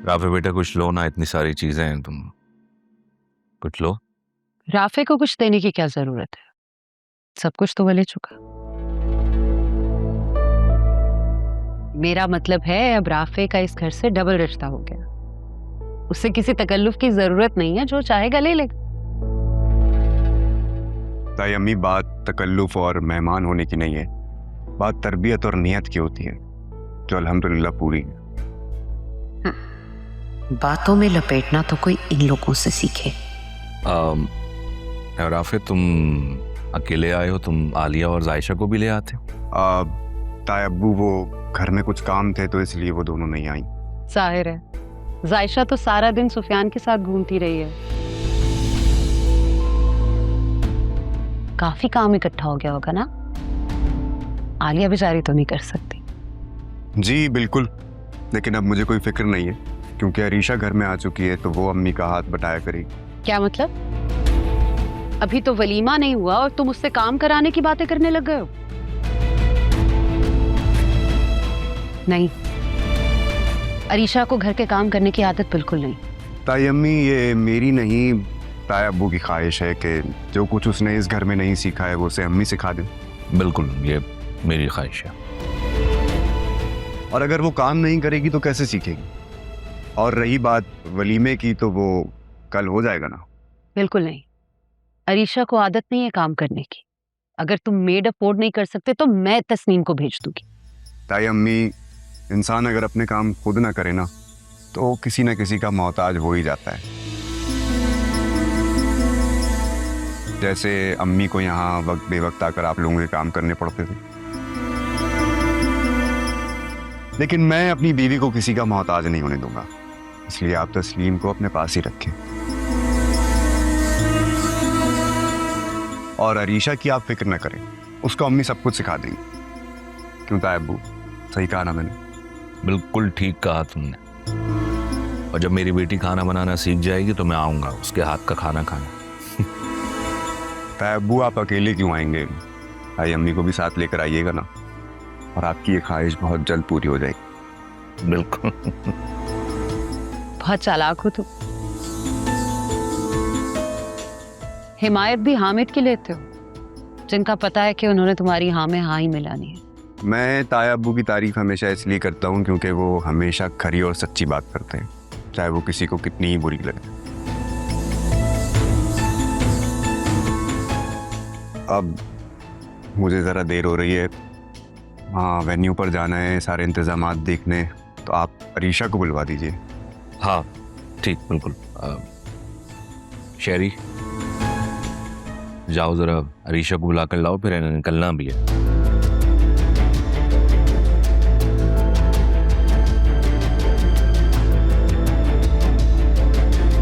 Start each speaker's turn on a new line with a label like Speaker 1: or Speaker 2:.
Speaker 1: Rafe बेटा कुछ लो ना, इतनी सारी चीजें हैं, तुम कुछ लो।
Speaker 2: राफे को कुछ देने की क्या जरूरत है, सब कुछ तो वो ले चुका। मेरा मतलब है अब राफे का इस घर से डबल रिश्ता हो गया। उससे किसी तकल्लुफ की जरूरत नहीं है, जो चाहेगा ले लेगा।
Speaker 3: ताई अम्मी, बात तकल्लुफ और मेहमान होने की नहीं है, बात तरबियत और नियत की होती है, जो अल्हम्दुलिल्लाह पूरी है।
Speaker 4: बातों में लपेटना तो कोई इन लोगों से सीखे।
Speaker 1: राफे तुम अकेले आए हो, तुम आलिया और जायशा को भी ले आते हो।
Speaker 3: ताई अब्बू वो घर में कुछ काम थे तो इसलिए वो दोनों नहीं आई।
Speaker 2: जाहिर है, जायशा तो सारा दिन सुफियान के साथ घूमती रही है। काफी काम इकट्ठा हो गया होगा ना। आलिया बेचारी तो नहीं कर सकती।
Speaker 3: जी बिल्कुल, लेकिन अब मुझे कोई फिक्र नहीं है क्योंकि अरीशा घर में आ चुकी है, तो वो अम्मी का हाथ बटाया करेगी।
Speaker 2: क्या मतलब? अभी तो वलीमा नहीं हुआ और तुम उससे काम कराने की बातें करने लग गए हो। नहीं, अरीशा को घर के काम करने की आदत बिल्कुल नहीं।
Speaker 3: ताई अम्मी, ये मेरी नहीं, ताई अब्बू की ख्वाहिश है कि जो कुछ उसने इस घर में नहीं सीखा है वो उसे अम्मी सिखा दे।
Speaker 1: बिल्कुल, ये मेरी ख्वाहिश है।
Speaker 3: और अगर वो काम नहीं करेगी तो कैसे सीखेगी? और रही बात वलीमे की, तो वो कल हो जाएगा ना।
Speaker 2: बिल्कुल नहीं, अरीशा को आदत नहीं है काम करने की। अगर तुम मेड अफोर्ड नहीं कर सकते तो मैं तस्नीम को भेज दूंगी।
Speaker 3: ताई अम्मी, इंसान अगर अपने काम खुद ना करे ना तो किसी ना किसी का मोहताज हो ही जाता है। जैसे अम्मी को यहाँ वक्त बेवक्त आकर आप लोगों के काम करने पड़ते थे, लेकिन मैं अपनी बीवी को किसी का मोहताज नहीं होने दूंगा, इसलिए आप तस्लीम को अपने पास ही रखें। और अरीशा की आप फिक्र न करें, उसको अम्मी सब कुछ सिखा देंगी। क्यों ताई अब्बू, सही कहा ना मैंने?
Speaker 1: बिल्कुल ठीक कहा तुमने। और जब मेरी बेटी खाना बनाना सीख जाएगी तो मैं आऊंगा उसके हाथ का खाना खाने।
Speaker 3: ताई अब्बू, आप अकेले क्यों आएंगे? ताई अम्मी को भी साथ लेकर आइएगा ना, और आपकी ये ख्वाहिश बहुत जल्द पूरी हो जाएगी।
Speaker 1: बिल्कुल।
Speaker 2: बहुत चालाक हो तुम। हिमायत भी हामिद की लेते हो, जिनका पता है कि उन्होंने तुम्हारी हाँ में हाँ ही मिलानी है।
Speaker 3: मैं ताई अब्बू की तारीफ हमेशा इसलिए करता हूँ क्योंकि वो हमेशा खरी और सच्ची बात करते हैं, चाहे वो किसी को कितनी ही बुरी लगे। अब मुझे ज़रा देर हो रही है, हाँ वेन्यू पर जाना है, सारे इंतजामात देखने, तो आप अरीशा को बुलवा दीजिए।
Speaker 1: हाँ ठीक, बिल्कुल। शेरी, जाओ जरा अरीशा को बुला कर लाओ, फिर निकलना भी है।